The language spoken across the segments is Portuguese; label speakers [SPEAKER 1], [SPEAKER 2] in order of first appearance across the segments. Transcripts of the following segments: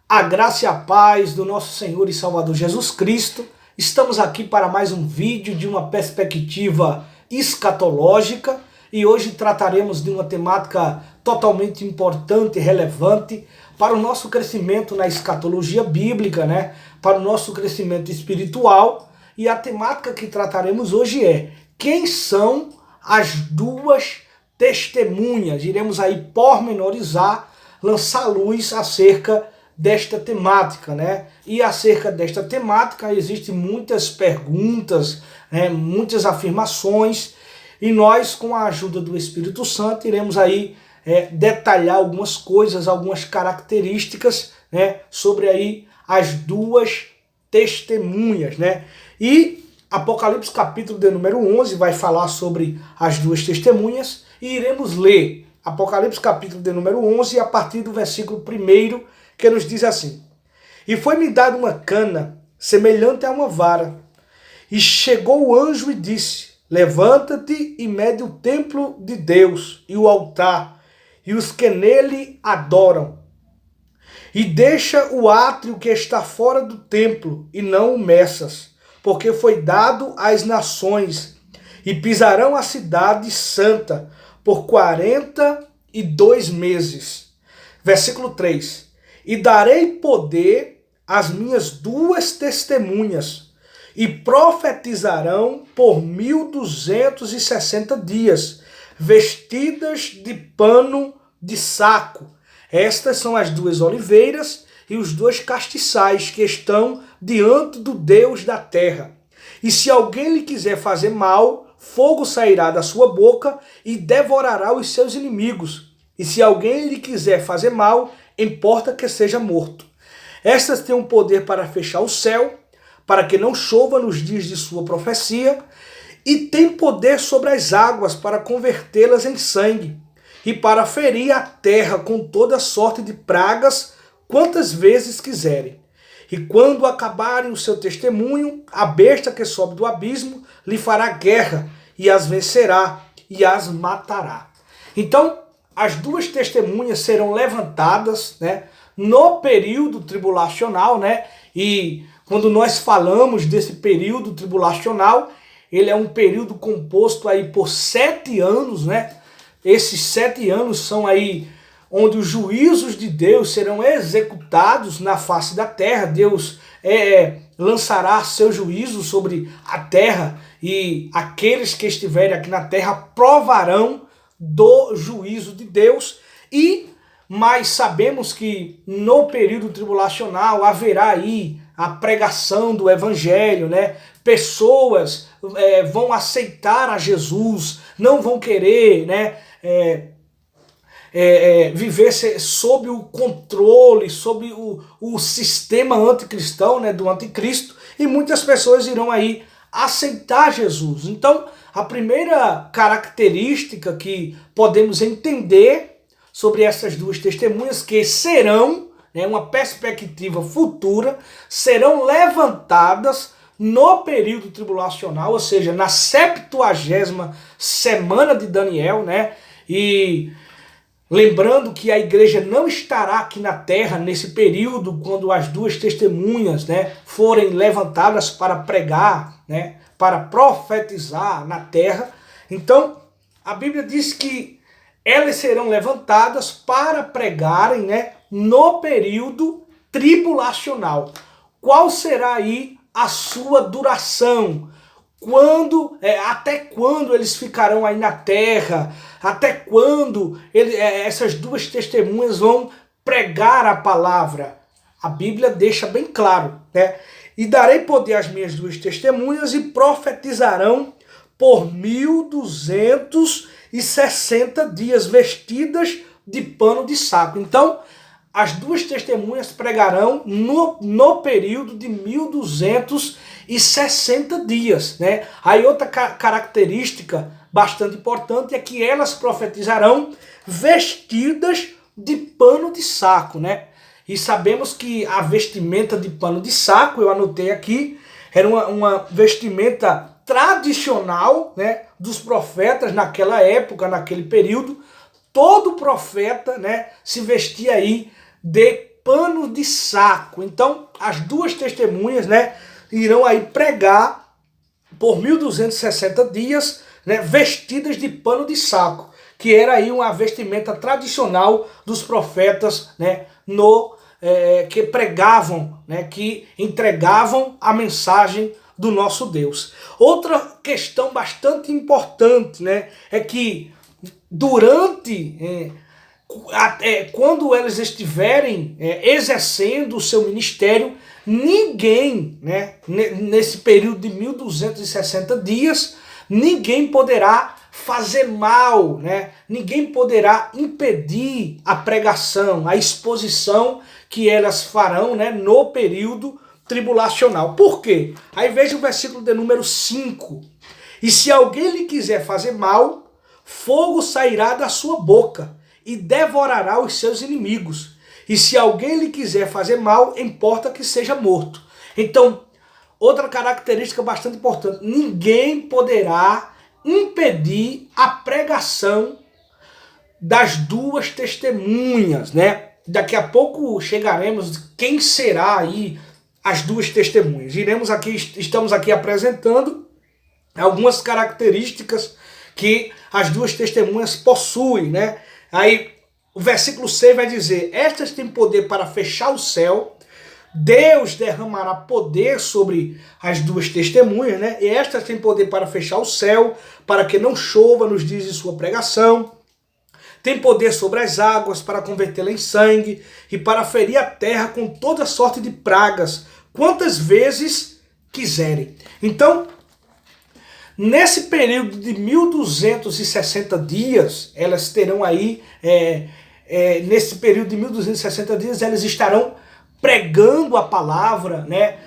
[SPEAKER 1] A graça e a paz do nosso Senhor e Salvador Jesus Cristo. Estamos aqui para mais um vídeo de uma perspectiva escatológica e hoje trataremos de uma temática totalmente importante e relevante para o nosso crescimento na escatologia bíblica, para o nosso crescimento espiritual. E a temática que trataremos hoje é: quem são as duas testemunhas? Iremos aí pormenorizar, lançar luz acerca desta temática, E acerca desta temática existem muitas perguntas, muitas afirmações, e nós, com a ajuda do Espírito Santo, iremos aí detalhar algumas coisas, algumas características, sobre aí as duas testemunhas, E Apocalipse capítulo de número 11 vai falar sobre as duas testemunhas, e iremos ler Apocalipse capítulo de número 11 a partir do versículo 1, que nos diz assim: E foi-me dada uma cana semelhante a uma vara, e chegou o anjo e disse: Levanta-te e mede o templo de Deus e o altar, e os que nele adoram, e deixa o átrio que está fora do templo, e não o meças, porque foi dado às nações, e pisarão a cidade santa por 42 meses. Versículo 3. E darei poder às minhas duas testemunhas, e profetizarão por 1260 dias, vestidas de pano de saco. Estas são as duas oliveiras e os dois castiçais que estão diante do Deus da terra. E se alguém lhe quiser fazer mal, fogo sairá da sua boca e devorará os seus inimigos. E se alguém lhe quiser fazer mal, importa que seja morto. Estas têm um poder para fechar o céu, para que não chova nos dias de sua profecia, e tem poder sobre as águas para convertê-las em sangue, e para ferir a terra com toda sorte de pragas, quantas vezes quiserem. E quando acabarem o seu testemunho, a besta que sobe do abismo lhe fará guerra, e as vencerá, e as matará. Então, as duas testemunhas serão levantadas, no período tribulacional, E quando nós falamos desse período tribulacional, ele é um período composto aí por 7 anos, Esses 7 anos são aí onde os juízos de Deus serão executados na face da terra. Deus lançará seu juízo sobre a terra, e aqueles que estiverem aqui na terra provarão do juízo de Deus. Mas sabemos que no período tribulacional haverá aí a pregação do evangelho, Pessoas vão aceitar a Jesus, não vão querer, viver sob o controle, sob o sistema anticristão, do anticristo, e muitas pessoas irão aí aceitar Jesus. Então, a primeira característica que podemos entender sobre essas duas testemunhas, que serão, uma perspectiva futura, serão levantadas no período tribulacional, ou seja, na 70ª semana de Daniel, E lembrando que a igreja não estará aqui na terra nesse período, quando as duas testemunhas, forem levantadas para pregar, para profetizar na terra. Então, a Bíblia diz que elas serão levantadas para pregarem, no período tribulacional. Qual será aí a sua duração? Até quando eles ficarão aí na terra? Até quando essas duas testemunhas vão pregar a palavra? A Bíblia deixa bem claro, E darei poder às minhas duas testemunhas, e profetizarão por 1260 dias, vestidas de pano de saco. Então, as duas testemunhas pregarão no período de 1260 dias. Aí outra característica bastante importante é que elas profetizarão vestidas de pano de saco. E sabemos que a vestimenta de pano de saco, eu anotei aqui, era uma vestimenta tradicional, dos profetas naquela época, naquele período. Todo profeta, se vestia aí de pano de saco. Então, as duas testemunhas, né, irão aí pregar por 1260 dias, né, vestidas de pano de saco, que era aí uma vestimenta tradicional dos profetas, né, que pregavam, né, que entregavam a mensagem do nosso Deus. Outra questão bastante importante, né, é que durante, quando elas estiverem exercendo o seu ministério, ninguém, né, nesse período de 1260 dias, ninguém poderá fazer mal, né? Ninguém poderá impedir a pregação, a exposição que elas farão, né, no período tribulacional. Por quê? Aí veja o versículo de número 5. E se alguém lhe quiser fazer mal, fogo sairá da sua boca e devorará os seus inimigos. E se alguém lhe quiser fazer mal, importa que seja morto. Então, outra característica bastante importante, ninguém poderá impedir a pregação das duas testemunhas, né? Daqui a pouco chegaremos quem será aí as duas testemunhas. Estamos aqui apresentando algumas características que as duas testemunhas possuem, né? Aí o versículo 6 vai dizer: estas têm poder para fechar o céu. Deus derramará poder sobre as duas testemunhas, né? E estas têm poder para fechar o céu, para que não chova nos dias de sua pregação. Tem poder sobre as águas para convertê-la em sangue e para ferir a terra com toda sorte de pragas, quantas vezes quiserem. Então, nesse período de 1260 dias, elas terão aí, nesse período de 1260 dias, elas estarão pregando a palavra, né,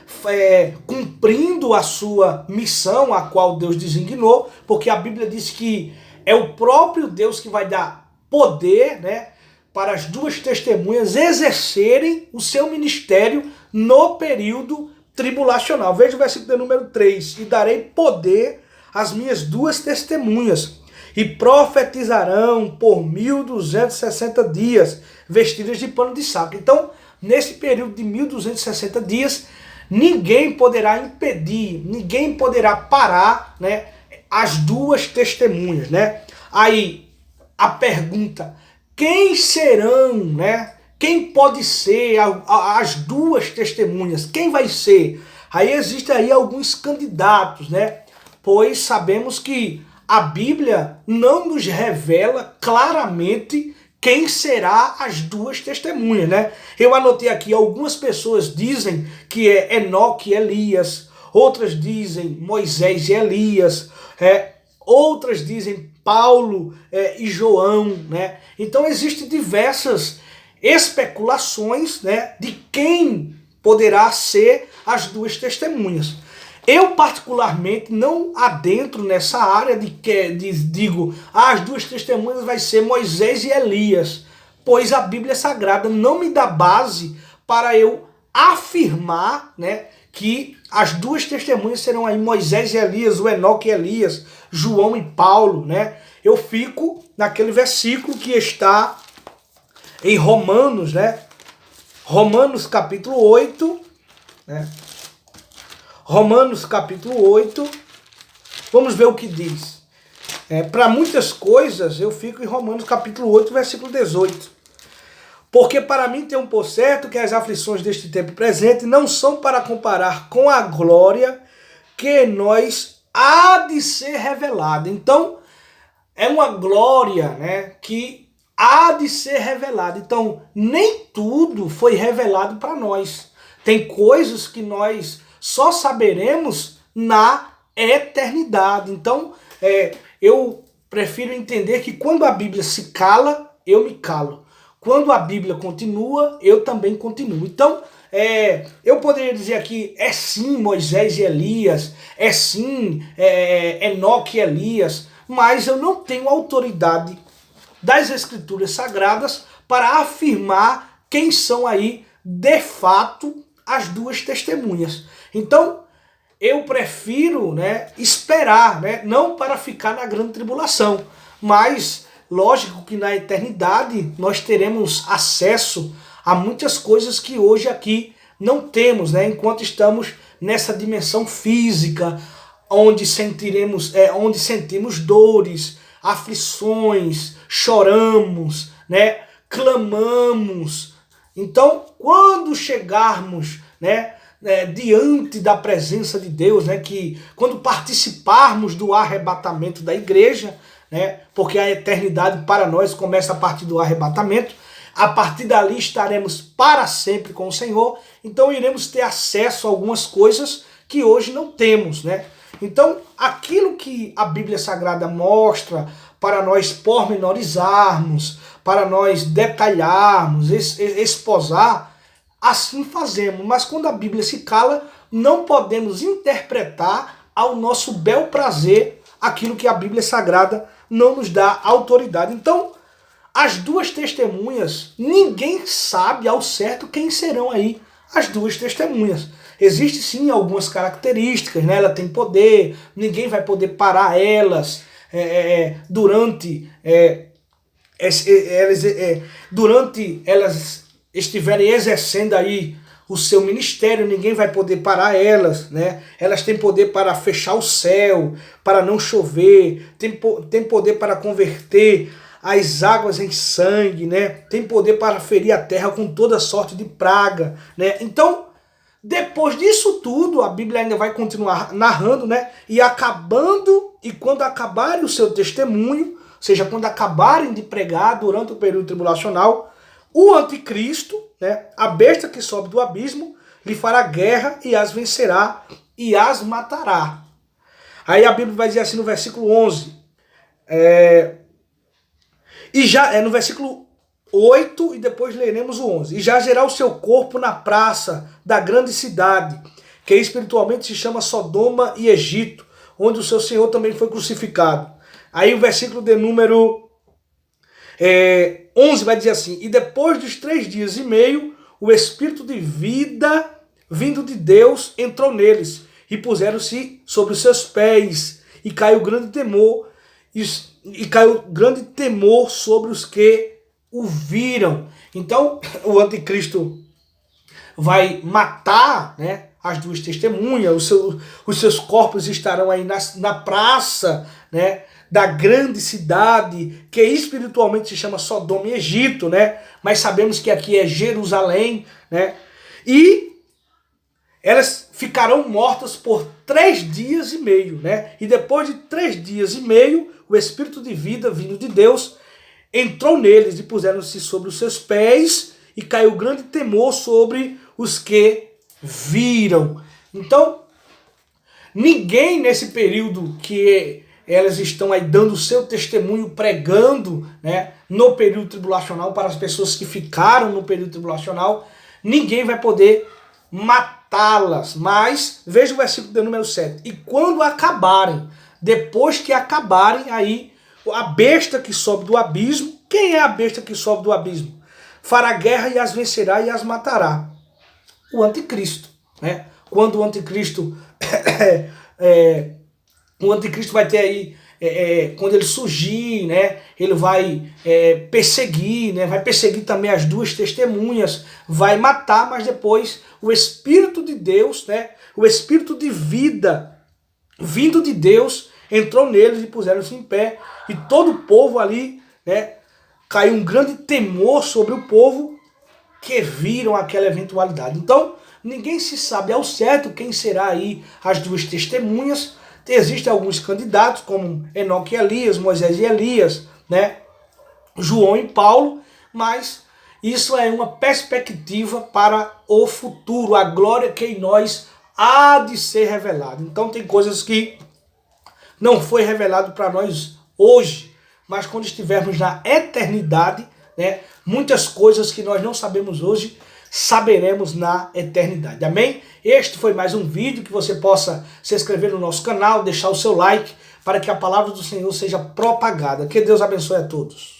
[SPEAKER 1] cumprindo a sua missão, a qual Deus designou, porque a Bíblia diz que é o próprio Deus que vai dar poder, né, para as duas testemunhas exercerem o seu ministério no período tribulacional. Veja o versículo de número 3. E darei poder às minhas duas testemunhas, e profetizarão por 1260 dias, vestidas de pano de saco. Então, nesse período de 1260 dias, ninguém poderá impedir, ninguém poderá parar, né, as duas testemunhas, né? Aí a pergunta: quem serão, né? Quem pode ser as duas testemunhas? Quem vai ser? Aí existem aí alguns candidatos, né? Pois sabemos que a Bíblia não nos revela claramente quem será as duas testemunhas, né? Eu anotei aqui, algumas pessoas dizem que é Enoque e Elias, outras dizem Moisés e Elias, outras dizem Paulo e João, né? Então existem diversas especulações, né, de quem poderá ser as duas testemunhas. Eu particularmente não adentro nessa área digo, as duas testemunhas vai ser Moisés e Elias, pois a Bíblia Sagrada não me dá base para eu afirmar, né, que as duas testemunhas serão aí Moisés e Elias, o Enoque e Elias, João e Paulo, né? Eu fico naquele versículo que está em Romanos, né? Romanos capítulo 8, né? Romanos capítulo 8, vamos ver o que diz. Para muitas coisas eu fico em Romanos capítulo 8, versículo 18. Porque para mim tem por certo que as aflições deste tempo presente não são para comparar com a glória que nós há de ser revelada. Então, é uma glória, né, que há de ser revelada. Então, nem tudo foi revelado para nós. Tem coisas que nós só saberemos na eternidade. Então, eu prefiro entender que quando a Bíblia se cala, eu me calo. Quando a Bíblia continua, eu também continuo. Então, eu poderia dizer aqui, é sim Moisés e Elias, é sim Enoque e Elias, mas eu não tenho autoridade das Escrituras Sagradas para afirmar quem são aí, de fato, as duas testemunhas. Então, eu prefiro, né, esperar, né, não para ficar na grande tribulação, mas lógico que na eternidade nós teremos acesso há muitas coisas que hoje aqui não temos, né? Enquanto estamos nessa dimensão física, onde sentimos dores, aflições, choramos, né? Clamamos. Então, quando chegarmos, né, diante da presença de Deus, né, que quando participarmos do arrebatamento da igreja, né, porque a eternidade para nós começa a partir do arrebatamento, a partir dali estaremos para sempre com o Senhor, então iremos ter acesso a algumas coisas que hoje não temos, né? Então, aquilo que a Bíblia Sagrada mostra para nós pormenorizarmos, para nós detalharmos, esposar, assim fazemos. Mas quando a Bíblia se cala, não podemos interpretar ao nosso bel prazer aquilo que a Bíblia Sagrada não nos dá autoridade. Então, as duas testemunhas, ninguém sabe ao certo quem serão aí as duas testemunhas. Existem sim algumas características, né? Ela tem poder, ninguém vai poder parar elas durante elas estiverem exercendo aí o seu ministério, ninguém vai poder parar elas, né? Elas têm poder para fechar o céu, para não chover, tem poder para converter as águas em sangue, né? Tem poder para ferir a terra com toda sorte de praga, né? Então, depois disso tudo, a Bíblia ainda vai continuar narrando, né? E quando acabarem o seu testemunho, ou seja, quando acabarem de pregar durante o período tribulacional, o anticristo, né, a besta que sobe do abismo, lhe fará guerra e as vencerá e as matará. Aí a Bíblia vai dizer assim no versículo 11, no versículo 8, e depois leremos o 11. E jazerá o seu corpo na praça da grande cidade, que espiritualmente se chama Sodoma e Egito, onde o seu Senhor também foi crucificado. Aí o versículo de número 11 vai dizer assim: e depois dos 3 dias e meio, o Espírito de vida vindo de Deus entrou neles, e puseram-se sobre os seus pés, e caiu grande temor, sobre os que o viram. Então, o anticristo vai matar, né, as duas testemunhas, os seus corpos estarão aí na praça, né, da grande cidade, que espiritualmente se chama Sodoma e Egito, né, mas sabemos que aqui é Jerusalém, né, e elas ficarão mortas por 3 dias e meio, né, e depois de 3 dias e meio, o Espírito de vida vindo de Deus entrou neles e puseram-se sobre os seus pés, e caiu grande temor sobre os que viram. Então, ninguém nesse período que elas estão aí dando o seu testemunho, pregando, né, no período tribulacional, para as pessoas que ficaram no período tribulacional, ninguém vai poder matá-las. Mas, veja o versículo de número 7. E quando acabarem, depois que acabarem, aí a besta que sobe do abismo, quem é a besta que sobe do abismo? Fará guerra e as vencerá e as matará. O anticristo, né? Quando o anticristo vai ter aí, quando ele surgir, né? Ele vai perseguir, né? Vai perseguir também as duas testemunhas, vai matar, mas depois o Espírito de Deus, né? O Espírito de vida vindo de Deus entrou neles e puseram-se em pé, e todo o povo ali, né? Caiu um grande temor sobre o povo que viram aquela eventualidade. Então, ninguém se sabe ao certo quem será aí as duas testemunhas. Existem alguns candidatos, como Enoque e Elias, Moisés e Elias, né? João e Paulo, mas isso é uma perspectiva para o futuro, a glória que em nós há de ser revelada. Então tem coisas que não foi revelado para nós hoje, mas quando estivermos na eternidade, né, muitas coisas que nós não sabemos hoje, saberemos na eternidade. Amém? Este foi mais um vídeo, que você possa se inscrever no nosso canal, deixar o seu like, para que a palavra do Senhor seja propagada. Que Deus abençoe a todos.